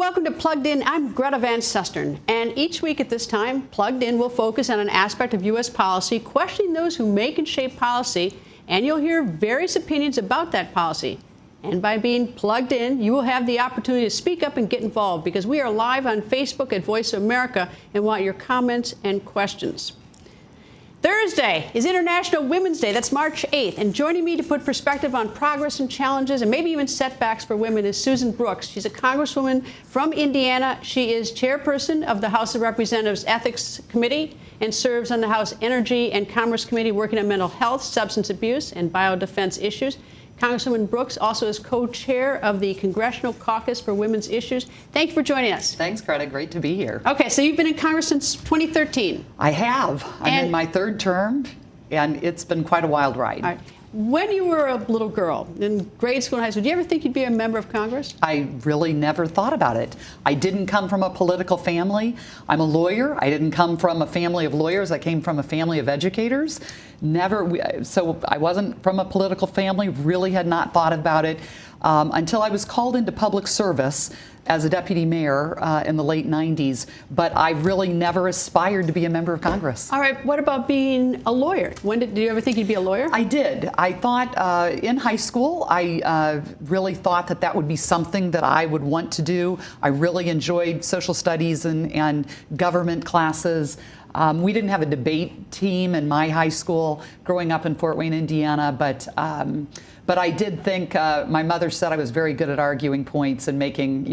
welcome to Plugged In. I'm Greta Van Susteren, and each week at this time, Plugged In will focus on an aspect of U.S. policy, questioning those who make and shape policy, and you'll hear various opinions about that policy. And by being plugged in, you will have the opportunity to speak up and get involved, because we are live on Facebook at Voice of America and want your comments and questions. Thursday is International Women's Day. That's March 8th. And joining me to put perspective on progress and challenges and maybe even setbacks for women is Susan Brooks. She's a congresswoman from Indiana. She is chairperson of the House of Representatives Ethics Committee and serves on the House Energy and Commerce Committee working on mental health, substance abuse, and biodefense issues. Congresswoman Brooks also is co-chair of the Congressional Caucus for Women's Issues. Thank you for joining us. Thanks, Greta. Great to be here. Okay, so you've been in Congress since 2013. I have. I'm in my third term, and it's been quite a wild ride. All right. When you were a little girl in grade school and high school, did you ever think you'd be a member of Congress? I really never thought about it. I didn't come from a political family. I'm a lawyer. I didn't come from a family of lawyers. I came from a family of educators. So I wasn't from a political family, really had not thought about it until I was called into public service as a deputy mayor in the late 90s, but I really never aspired to be a member of Congress. All right, what about being a lawyer? Did you ever think you'd be a lawyer? I did. I thought in high school, I really thought that would be something that I would want to do. I really enjoyed social studies and government classes. We didn't have a debate team in my high school growing up in Fort Wayne, Indiana, but I did think my mother said I was very good at arguing points and making,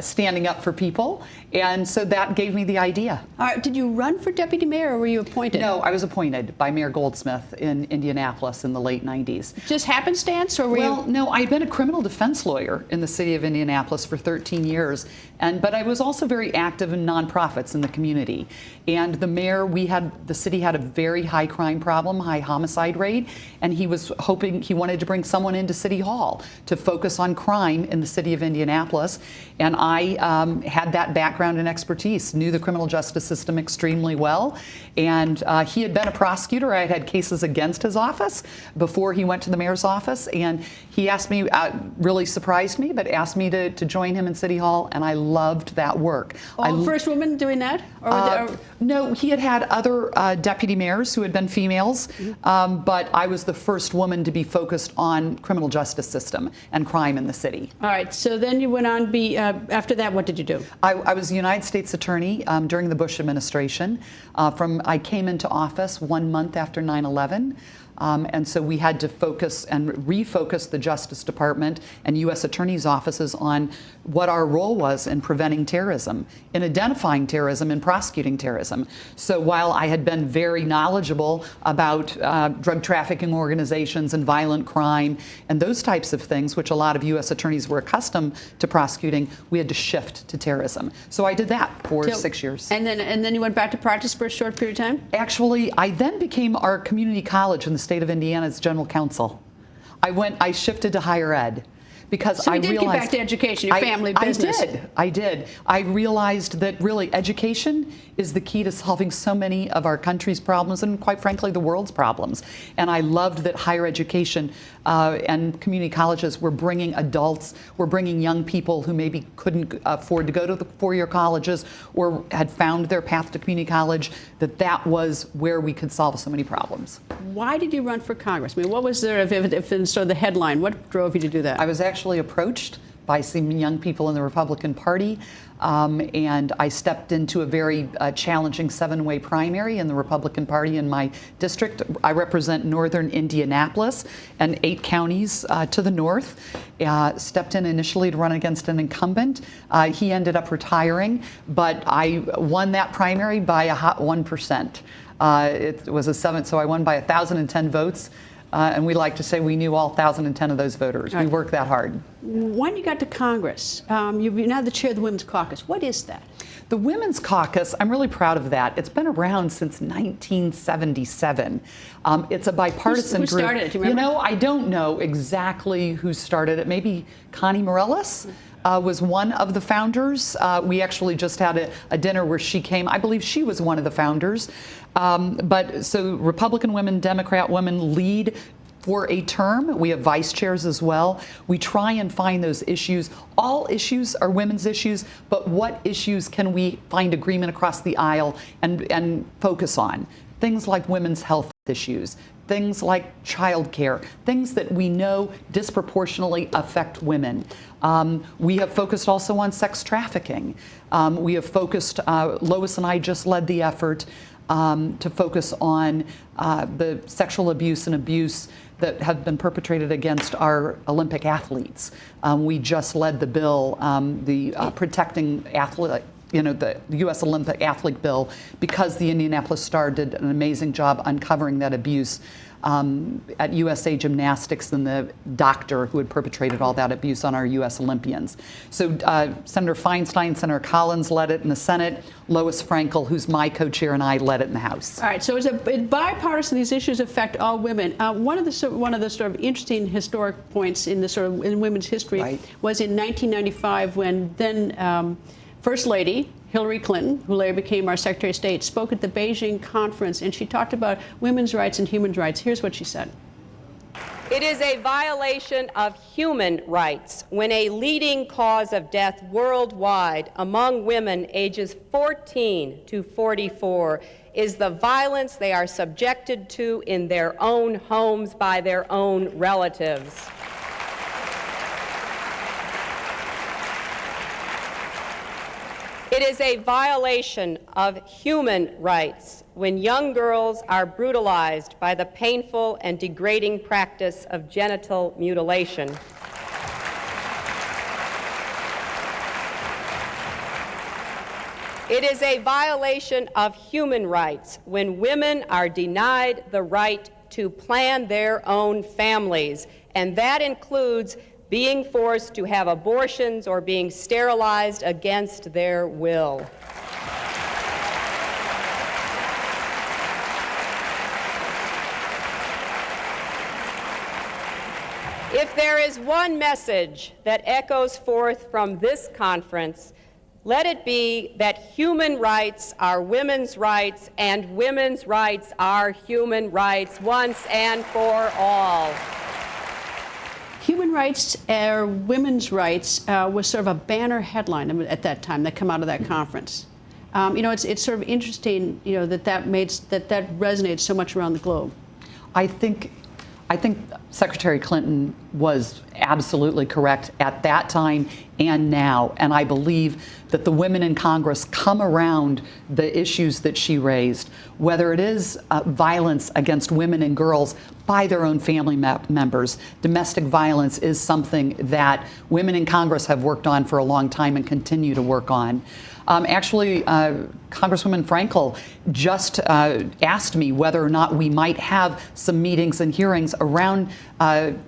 standing up for people. And so that gave me the idea. All right. Did you run for deputy mayor or were you appointed? No, I was appointed by Mayor Goldsmith in Indianapolis in the late 90s. Just happenstance or were you? Well, no, I'd been a criminal defense lawyer in the city of Indianapolis for 13 years. But I was also very active in nonprofits in the community. And the city had a very high crime problem, high homicide rate, and he wanted to bring someone into City Hall to focus on crime in the city of Indianapolis. And I had that background and expertise, knew the criminal justice system extremely well. And he had been a prosecutor. I had cases against his office before he went to the mayor's office. And he asked me, really surprised me, but asked me to join him in City Hall. And I loved that work. First woman doing that? No, he had other deputy mayors who had been females, but I was the first woman to be focused on criminal justice system and crime in the city. All right, so then you went on, after that, what did you do? I was a United States attorney during the Bush administration. I came into office 1 month after 9/11. And so we had to focus and refocus the Justice Department and U.S. attorneys' offices on what our role was in preventing terrorism, in identifying terrorism, and prosecuting terrorism. So while I had been very knowledgeable about drug trafficking organizations and violent crime and those types of things, which a lot of U.S. attorneys were accustomed to prosecuting, we had to shift to terrorism. So I did that for 6 years. And then you went back to practice for a short period of time? Actually, I then became our community college in the state of Indiana's general counsel. I shifted to higher ed because I realized... So you did get back to education, your family business. I did. I realized that really education is the key to solving so many of our country's problems and, quite frankly, the world's problems. And I loved that higher education and community colleges were bringing adults, were bringing young people who maybe couldn't afford to go to the four-year colleges or had found their path to community college, that was where we could solve so many problems. Why did you run for Congress? I mean, what was there, if sort of the headline, what drove you to do that? I was actually approached by some young people in the Republican Party, and I stepped into a very challenging 7-way primary in the Republican Party in my district. I represent northern Indianapolis and 8 counties to the north. Stepped in initially to run against an incumbent. He ended up retiring, but I won that primary by a hot 1%. It was a 7, so I won by 1,010 votes. And we like to say we knew all 1,010 of those voters. We worked that hard. When you got to Congress, you're now the chair of the Women's Caucus. What is that? The Women's Caucus, I'm really proud of that. It's been around since 1977. It's a bipartisan group. Who started it? Do you remember? I don't know exactly who started it. Maybe Connie Morellis was one of the founders. We actually just had a dinner where she came. I believe she was one of the founders. But so Republican women, Democrat women lead for a term. We have vice chairs as well. We try and find those issues. All issues are women's issues, but what issues can we find agreement across the aisle and focus on? Things like women's health issues, things like childcare, things that we know disproportionately affect women. We have focused also on sex trafficking. We have focused, Lois and I just led the effort to focus on the sexual abuse and abuse that have been perpetrated against our Olympic athletes. We just led the bill, Protecting Athlete, the U.S. Olympic Athlete Bill, because the Indianapolis Star did an amazing job uncovering that abuse at USA Gymnastics and the doctor who had perpetrated all that abuse on our U.S. Olympians. So Senator Feinstein, Senator Collins led it in the Senate. Lois Frankel, who's my co-chair, and I led it in the House. All right. So it's bipartisan. These issues affect all women. One of the sort of interesting historic points in in women's history was in 1995 when then First Lady Hillary Clinton, who later became our Secretary of State, spoke at the Beijing conference, and she talked about women's rights and human rights. Here's what she said. It is a violation of human rights when a leading cause of death worldwide among women ages 14 to 44 is the violence they are subjected to in their own homes by their own relatives. It is a violation of human rights when young girls are brutalized by the painful and degrading practice of genital mutilation. It is a violation of human rights when women are denied the right to plan their own families, and that includes being forced to have abortions or being sterilized against their will. If there is one message that echoes forth from this conference, let it be that human rights are women's rights and women's rights are human rights once and for all. Human rights or women's rights was sort of a banner headline at that time that come out of that conference. It's sort of interesting, that resonates so much around the globe. I think Secretary Clinton was absolutely correct at that time and now, and I believe that the women in Congress come around the issues that she raised, whether it is violence against women and girls by their own family members. Domestic violence is something that women in Congress have worked on for a long time and continue to work on. Congresswoman Frankel just asked me whether or not we might have some meetings and hearings around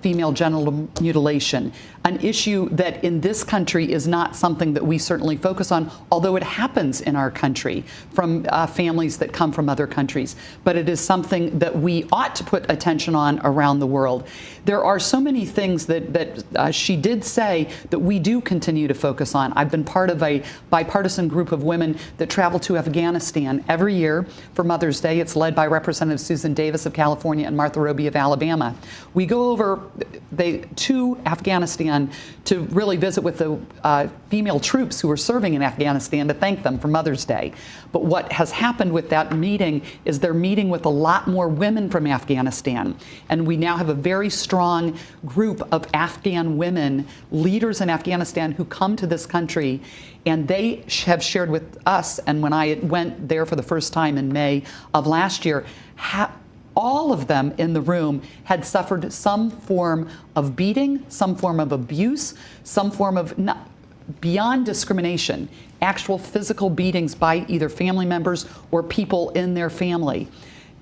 female genital mutilation, an issue that in this country is not something that we certainly focus on, although it happens in our country from families that come from other countries. But it is something that we ought to put attention on around the world. There are so many things that she did say that we do continue to focus on. I've been part of a bipartisan group of women that travel to Afghanistan every year for Mother's Day. It's led by Representative Susan Davis of California and Martha Roby of Alabama. We go over to Afghanistan to really visit with the female troops who are serving in Afghanistan to thank them for Mother's Day. But what has happened with that meeting is they're meeting with a lot more women from Afghanistan. And we now have a very strong group of Afghan women, leaders in Afghanistan, who come to this country. And they have shared with us, and when I went there for the first time in May of last year, all of them in the room had suffered some form of beating, some form of abuse, some form of, beyond discrimination, actual physical beatings by either family members or people in their family.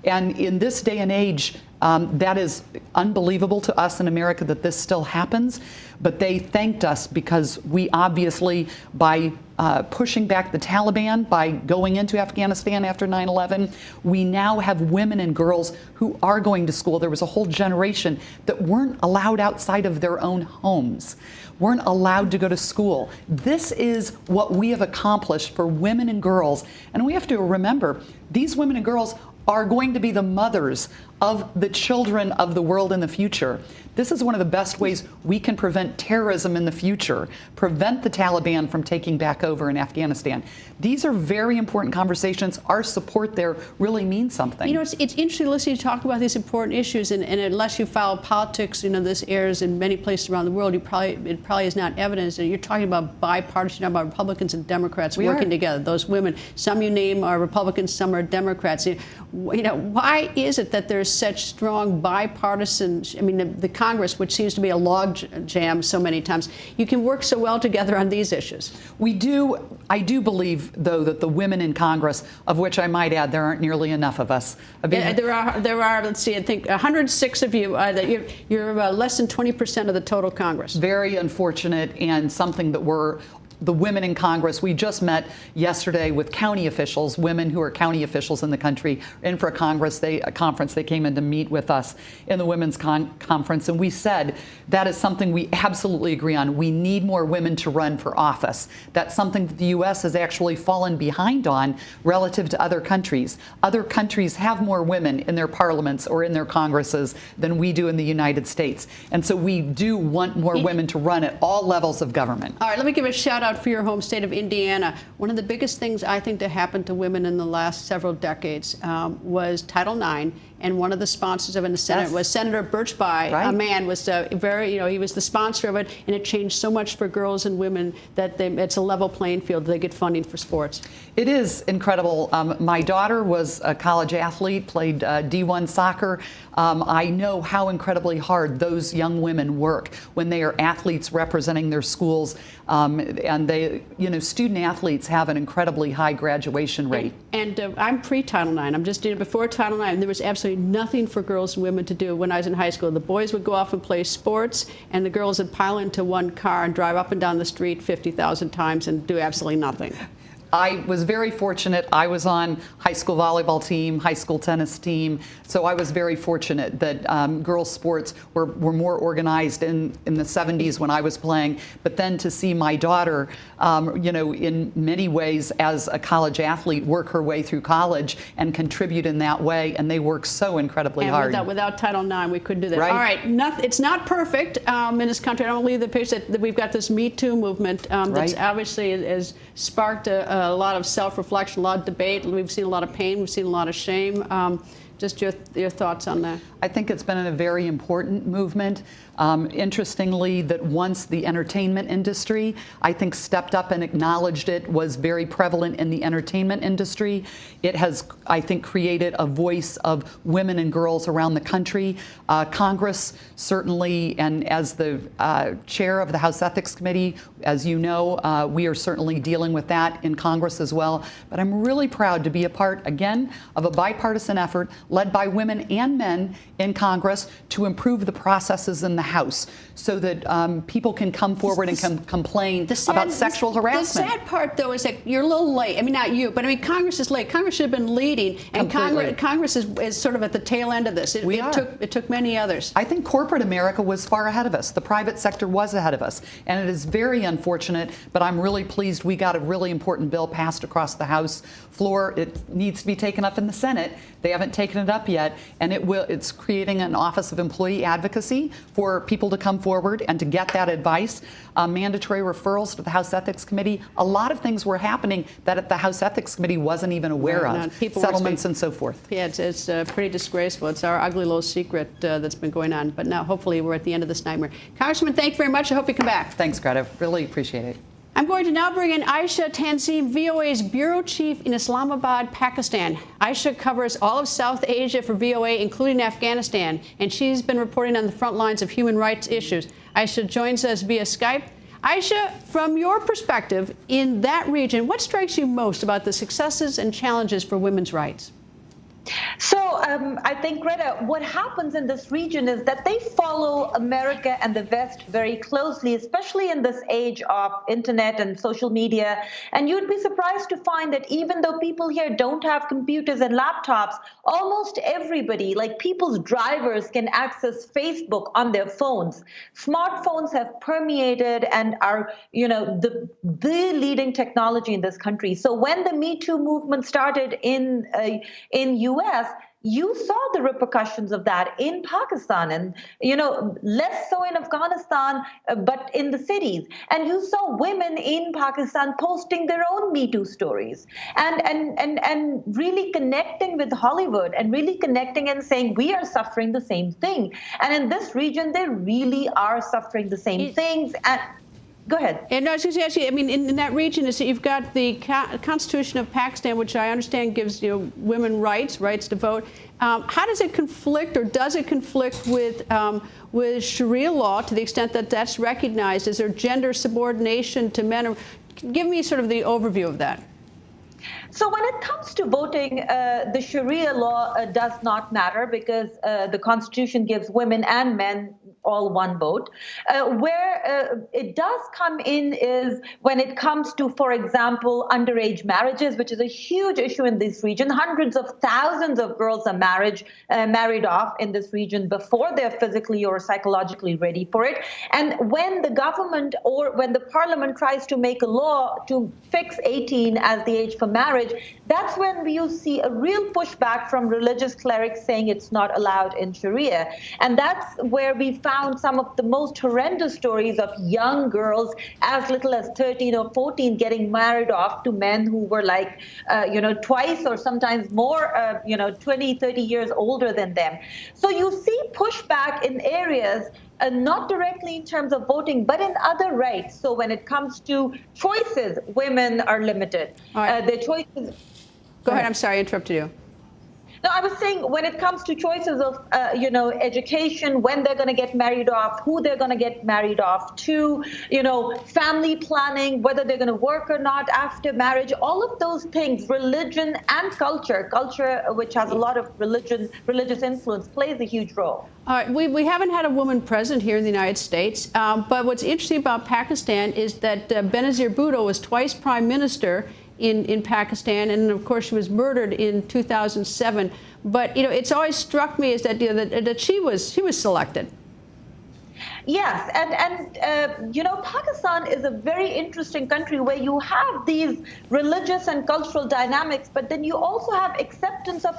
And in this day and age, that is unbelievable to us in America that this still happens. But they thanked us because we obviously, by pushing back the Taliban, by going into Afghanistan after 9/11, we now have women and girls who are going to school. There was a whole generation that weren't allowed outside of their own homes, weren't allowed to go to school. This is what we have accomplished for women and girls. And we have to remember, these women and girls are going to be the mothers of the children of the world in the future. This is one of the best ways we can prevent terrorism in the future, prevent the Taliban from taking back over in Afghanistan. These are very important conversations. Our support there really means something. You know, it's interesting listening to talk about these important issues, and unless you follow politics, you know, this airs in many places around the world. It probably is not evidence that you're talking about bipartisan, you're talking about Republicans and Democrats working together. Those women, some you name are Republicans, some are Democrats. You know, why is it that there's such strong bipartisan? I mean, the Congress, which seems to be a log jam so many times, you can work so well together on these issues. We do. I do believe, though, that the women in Congress, of which I might add there aren't nearly enough of us. There are. Let's see. I think 106 of you. That you're less than 20% of the total Congress. Very unfortunate, and something that the women in Congress, we just met yesterday with county officials, women who are county officials in the country, in for a conference. They came in to meet with us in the women's conference, and we said that is something we absolutely agree on. We need more women to run for office. That's something that the U.S. has actually fallen behind on relative to other countries. Other countries have more women in their parliaments or in their Congresses than we do in the United States, and so we do want more women to run at all levels of government. All right, let me give a shout out for your home state of Indiana. One of the biggest things I think that happened to women in the last several decades was Title IX, and one of the sponsors of it in the Senate was Senator Birchby. Right. A man was he was the sponsor of it, and it changed so much for girls and women that it's a level playing field. They get funding for sports. It is incredible. My daughter was a college athlete, played D1 soccer. I know how incredibly hard those young women work when they are athletes representing their schools, and student athletes have an incredibly high graduation rate. And I'm pre-Title IX. I'm just doing it before Title IX. There was absolutely nothing for girls and women to do when I was in high school. The boys would go off and play sports, and the girls would pile into one car and drive up and down the street 50,000 times and do absolutely nothing. I was very fortunate. I was on high school volleyball team, high school tennis team, so I was very fortunate that girls' sports were more organized in the 70s when I was playing. But then to see my daughter, in many ways as a college athlete, work her way through college and contribute in that way, and they work so incredibly hard. Without Title IX, we couldn't do that. Right. All right, it's not perfect in this country. I don't believe the picture that we've got this Me Too movement that's obviously has sparked a lot of self-reflection, a lot of debate. We've seen a lot of pain. We've seen a lot of shame. Just your thoughts on that. I think it's been a very important movement. Interestingly, that once the entertainment industry, I think, stepped up and acknowledged it, was very prevalent in the entertainment industry. It has, I think, created a voice of women and girls around the country. Congress certainly, and as the chair of the House Ethics Committee, as you know, we are certainly dealing with that in Congress as well. But I'm really proud to be a part, again, of a bipartisan effort led by women and men in Congress to improve the processes in the House so that people can come forward and complain about sexual harassment. The sad part, though, is that you're a little late. I mean, not you, but I mean, Congress is late. Congress should have been leading, and Congress is sort of at the tail end of this. It took many others. I think corporate America was far ahead of us. The private sector was ahead of us, and it is very unfortunate, but I'm really pleased we got a really important bill passed across the House floor. It needs to be taken up in the Senate. They haven't taken it up yet, and it's creating an Office of Employee Advocacy for people to come forward and to get that advice. Mandatory referrals to the House Ethics Committee. A lot of things were happening that the House Ethics Committee wasn't even aware of. Settlements and so forth. Yeah, it's pretty disgraceful. It's our ugly little secret that's been going on. But now, hopefully, we're at the end of this nightmare. Congressman, thank you very much. I hope you come back. Thanks, Greta. Really appreciate it. I'm going to now bring in Aisha Tanzim, VOA's bureau chief in Islamabad, Pakistan. Aisha covers all of South Asia for VOA, including Afghanistan, and she's been reporting on the front lines of human rights issues. Aisha joins us via Skype. Aisha, from your perspective in that region, what strikes you most about the successes and challenges for women's rights? So I think, Greta, what happens in this region is that they follow America and the West very closely, especially in this age of internet and social media. And you'd be surprised to find that even though people here don't have computers and laptops, almost everybody, like people's drivers, can access Facebook on their phones. Smartphones have permeated and are, the leading technology in this country. So when the Me Too movement started in US, you saw the repercussions of that in Pakistan, and less so in Afghanistan, but in the cities. And you saw women in Pakistan posting their own Me Too stories, and really connecting with Hollywood, and really connecting and saying we are suffering the same thing. And in this region, they really are suffering the same things. And go ahead. And no, I was going to ask you, I mean, in that region, you've got the Constitution of Pakistan, which I understand gives women rights to vote. How does it conflict, or does it conflict with Sharia law to the extent that that's recognized? Is there gender subordination to men? Give me sort of the overview of that. So when it comes to voting, the Sharia law does not matter, because the Constitution gives women and men all one vote. Where it does come in is when it comes to, for example, underage marriages, which is a huge issue in this region. Hundreds of thousands of girls are married off in this region before they're physically or psychologically ready for it. And when the government or when the parliament tries to make a law to fix 18 as the age for marriage, that's when you see a real pushback from religious clerics saying it's not allowed in Sharia. And that's where we found some of the most horrendous stories of young girls as little as 13 or 14 getting married off to men who were like, twice or sometimes more, 20, 30 years older than them. So you see pushback in areas not directly in terms of voting, but in other rights. So when it comes to choices, women are limited. Right. Their choices. Go ahead. I'm sorry, I interrupted you. No, I was saying when it comes to choices of, education, when they're going to get married off, who they're going to get married off to, family planning, whether they're going to work or not after marriage, all of those things, religion and culture, which has a lot of religious influence, plays a huge role. All right, we haven't had a woman president here in the United States, but what's interesting about Pakistan is that Benazir Bhutto was twice prime minister in Pakistan, and of course she was murdered in 2007. But it's always struck me is that that she was selected. Yes, and Pakistan is a very interesting country where you have these religious and cultural dynamics, but then you also have acceptance of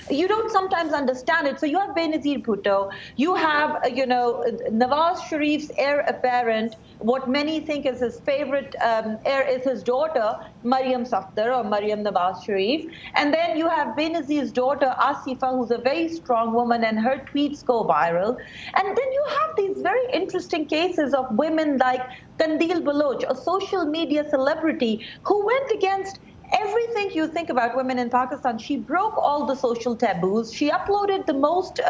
you don't sometimes understand it. So you have Benazir Bhutto, you have, Nawaz Sharif's heir apparent, what many think is his favorite heir is his daughter, Maryam Safdar or Maryam Nawaz Sharif. And then you have Benazir's daughter, Asifa, who's a very strong woman, and her tweets go viral. And then you have these very interesting cases of women like Kandil Baloch, a social media celebrity who went against everything you think about women in Pakistan. She broke all the social taboos. She uploaded the most,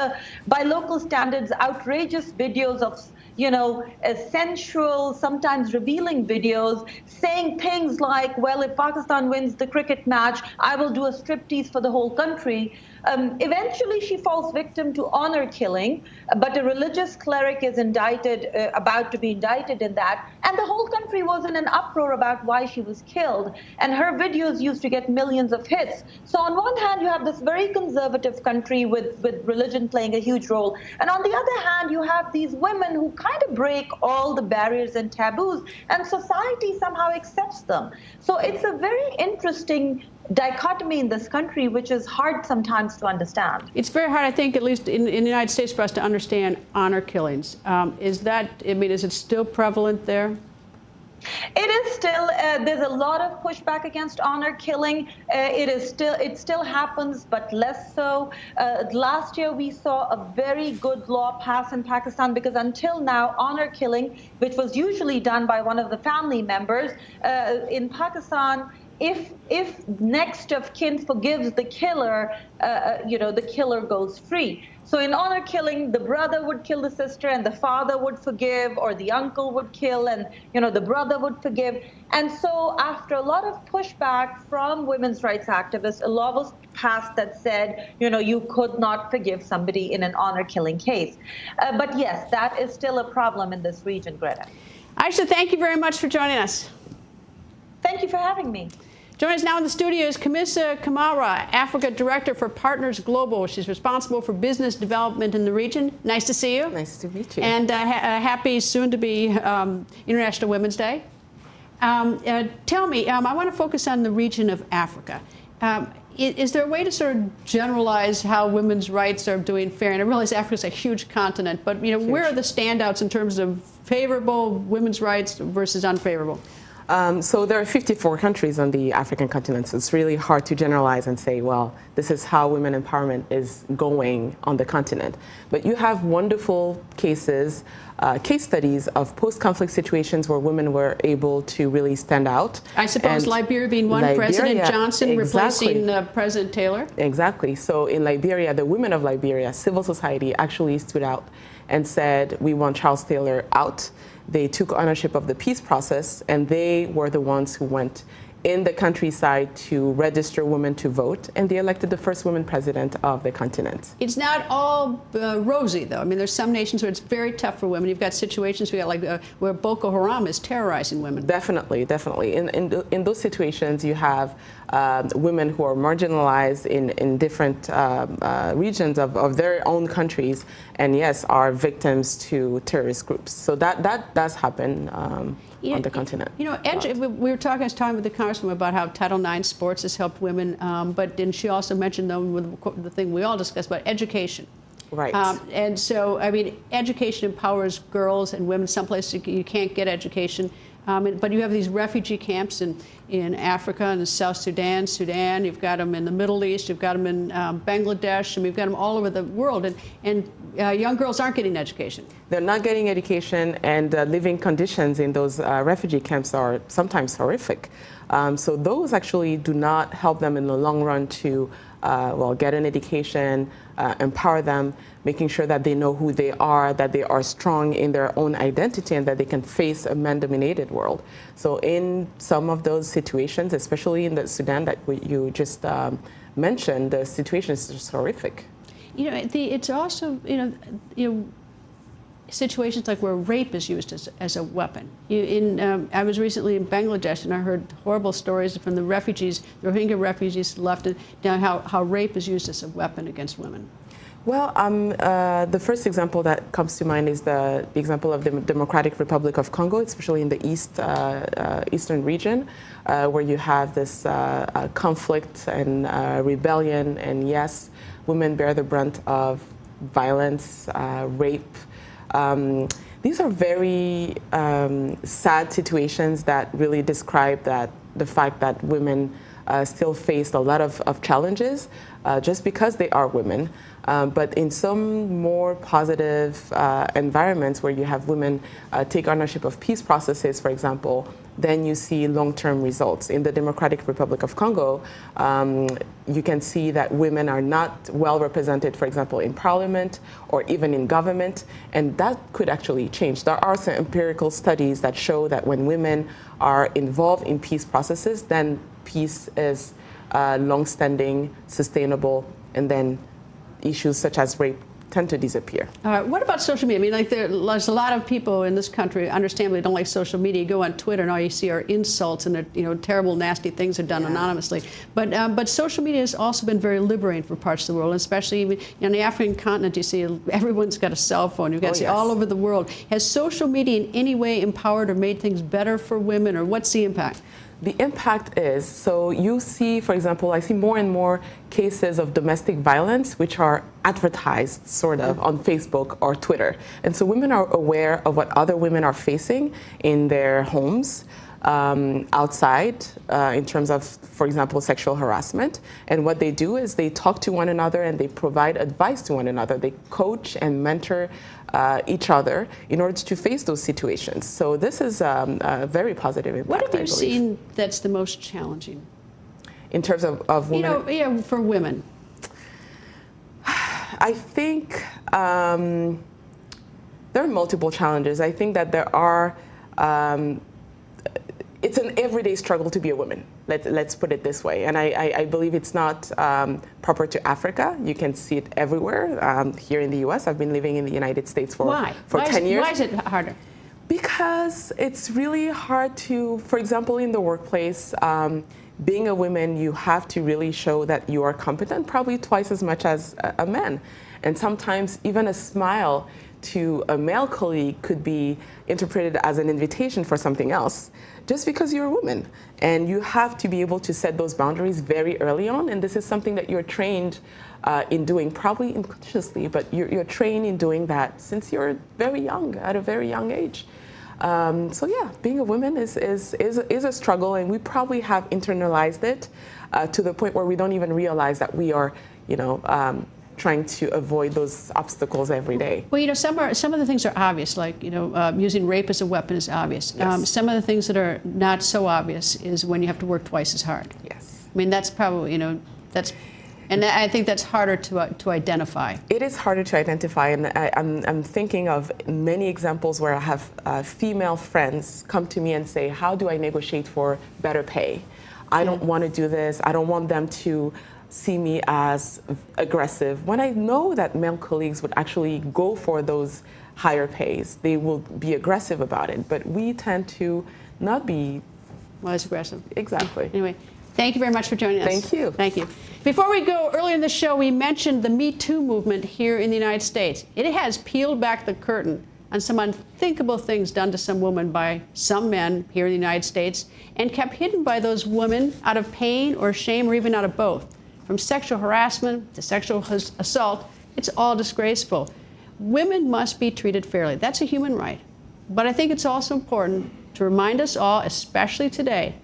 by local standards, outrageous videos of sensual, sometimes revealing videos, saying things like, well, if Pakistan wins the cricket match, I will do a striptease for the whole country. Eventually, she falls victim to honor killing, but a religious cleric is about to be indicted in that. And the whole country was in an uproar about why she was killed. And her videos used to get millions of hits. So on one hand, you have this very conservative country with religion playing a huge role. And on the other hand, you have these women who kind of break all the barriers and taboos, and society somehow accepts them. So it's a very interesting dichotomy in this country, which is hard sometimes to understand. It's very hard, I think, at least in the United States, for us to understand honor killings. Is it still prevalent there? It is still, there's a lot of pushback against honor killing. It still happens, but less so. Last year, we saw a very good law pass in Pakistan, because until now, honor killing, which was usually done by one of the family members, in Pakistan, if next of kin forgives the killer, the killer goes free. So in honor killing, the brother would kill the sister and the father would forgive, or the uncle would kill and, the brother would forgive. And so after a lot of pushback from women's rights activists, a law was passed that said, you could not forgive somebody in an honor killing case. But yes, that is still a problem in this region, Greta. Aisha, thank you very much for joining us. Thank you for having me. Joining us now in the studio is Kamisa Kamara, Africa Director for Partners Global. She's responsible for business development in the region. Nice to see you. Nice to meet you. And happy soon-to-be International Women's Day. Tell me, I want to focus on the region of Africa. Is there a way to sort of generalize how women's rights are doing fair? And I realize Africa's a huge continent, but where are the standouts in terms of favorable women's rights versus unfavorable? So there are 54 countries on the African continent, so it's really hard to generalize and say, well, this is how women empowerment is going on the continent. But you have wonderful cases, case studies of post-conflict situations where women were able to really stand out. I suppose Liberia being one, President Johnson replacing President Taylor. Exactly. So in Liberia, the women of Liberia, civil society actually stood out and said, we want Charles Taylor out. They took ownership of the peace process, and they were the ones who went in the countryside to register women to vote, and they elected the first woman president of the continent. It's not all rosy, though. I mean, there's some nations where it's very tough for women. You've got situations where Boko Haram is terrorizing women. Definitely, definitely. In those situations, you have women who are marginalized in different regions of their own countries, and yes, are victims to terrorist groups. So that does happen on the continent. We were talking with the Congresswoman about how Title IX sports has helped women, but then she also mentioned the thing we all discussed about education. Right. And so, I mean, education empowers girls and women. Some places you can't get education. But you have these refugee camps in Africa and South Sudan. You've got them in the Middle East. You've got them in Bangladesh, and we've got them all over the world. And young girls aren't getting education. They're not getting education, and living conditions in those refugee camps are sometimes horrific. So those actually do not help them in the long run to get an education, empower them, making sure that they know who they are, that they are strong in their own identity, and that they can face a man-dominated world. So in some of those situations, especially in the Sudan that you just mentioned, the situation is just horrific. It's also, situations like where rape is used as a weapon. I was recently in Bangladesh, and I heard horrible stories from the refugees, the Rohingya refugees left, how rape is used as a weapon against women. Well, the first example that comes to mind is the example of the Democratic Republic of Congo, especially in the eastern region, where you have this conflict and rebellion, and yes, women bear the brunt of violence, rape. These are very sad situations that really describe the fact that women still face a lot of challenges just because they are women. But in some more positive environments where you have women take ownership of peace processes, for example, then you see long-term results. In the Democratic Republic of Congo, you can see that women are not well represented, for example, in parliament or even in government, and that could actually change. There are some empirical studies that show that when women are involved in peace processes, then peace is long-standing, sustainable, and then issues such as rape tend to disappear. All right. What about social media? I mean, there's a lot of people in this country, understandably, don't like social media. You go on Twitter, and all you see are insults and terrible, nasty things are done anonymously. But social media has also been very liberating for parts of the world, especially even on the African continent. You see everyone's got a cell phone. You've got to see all over the world. Has social media in any way empowered or made things better for women, or what's the impact? The impact is, so you see, for example, I see more and more cases of domestic violence which are advertised sort of on Facebook or Twitter. And so women are aware of what other women are facing in their homes, outside, in terms of, for example, sexual harassment. And what they do is they talk to one another and they provide advice to one another. They coach and mentor each other in order to face those situations. So this is a very positive impact. What have you seen that's the most challenging? In terms of women? For women. I think there are multiple challenges. I think that there are, it's an everyday struggle to be a woman. Let's put it this way. And I believe it's not proper to Africa. You can see it everywhere. Here in the U.S., I've been living in the United States for 10 years. Why is it harder? Because it's really hard to, for example, in the workplace, being a woman, you have to really show that you are competent, probably twice as much as a man. And sometimes even a smile to a male colleague could be interpreted as an invitation for something else just because you're a woman. And you have to be able to set those boundaries very early on. And this is something that you're trained in doing, probably unconsciously, but you're trained in doing that since you're very young, at a very young age. So yeah, being a woman is a struggle, and we probably have internalized it to the point where we don't even realize that we are, trying to avoid those obstacles every day. Well, some of the things are obvious, like using rape as a weapon is obvious. Yes. Some of the things that are not so obvious is when you have to work twice as hard. Yes. I mean, that's probably and I think that's harder to identify. It is harder to identify, and I'm thinking of many examples where I have female friends come to me and say, how do I negotiate for better pay? I don't want to do this. I don't want them to see me as aggressive. When I know that male colleagues would actually go for those higher pays, they will be aggressive about it. But we tend to not be as aggressive. Exactly. Anyway. Thank you very much for joining us. Thank you. Thank you. Before we go, earlier in the show, we mentioned the Me Too movement here in the United States. It has peeled back the curtain on some unthinkable things done to some women by some men here in the United States and kept hidden by those women out of pain or shame or even out of both. From sexual harassment to sexual assault, it's all disgraceful. Women must be treated fairly. That's a human right. But I think it's also important to remind us all, especially today,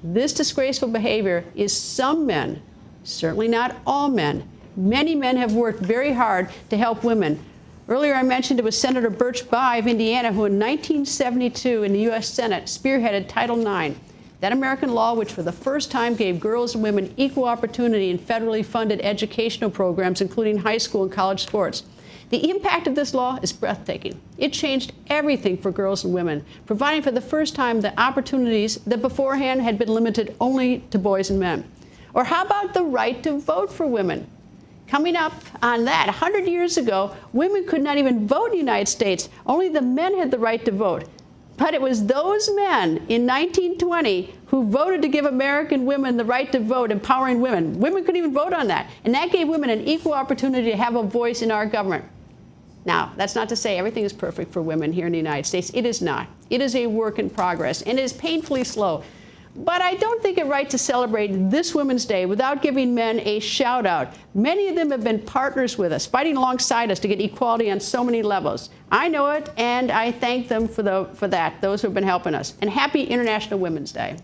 this disgraceful behavior is some men, certainly not all men. Many men have worked very hard to help women. Earlier I mentioned it was Senator Birch Bayh of Indiana who in 1972 in the U.S. Senate spearheaded Title IX, that American law which for the first time gave girls and women equal opportunity in federally funded educational programs, including high school and college sports. The impact of this law is breathtaking. It changed everything for girls and women, providing for the first time the opportunities that beforehand had been limited only to boys and men. Or how about the right to vote for women? Coming up on that, 100 years ago, women could not even vote in the United States. Only the men had the right to vote. But it was those men in 1920 who voted to give American women the right to vote, empowering women. Women couldn't even vote on that. And that gave women an equal opportunity to have a voice in our government. Now, that's not to say everything is perfect for women here in the United States. It is not. It is a work in progress, and it is painfully slow. But I don't think it right to celebrate this Women's Day without giving men a shout out. Many of them have been partners with us, fighting alongside us to get equality on so many levels. I know it, and I thank them for that, those who have been helping us. And happy International Women's Day.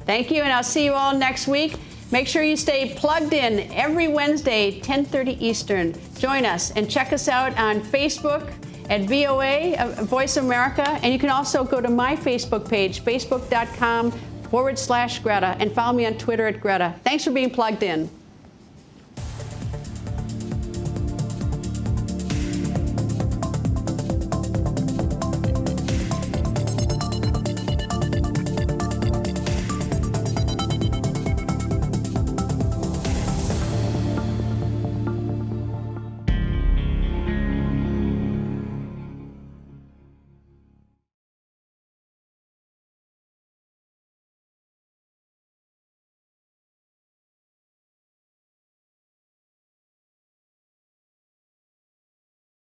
Thank you, and I'll see you all next week. Make sure you stay plugged in every Wednesday, 10:30 Eastern. Join us and check us out on Facebook at VOA, Voice of America. And you can also go to my Facebook page, facebook.com/Greta, and follow me on Twitter at Greta. Thanks for being plugged in.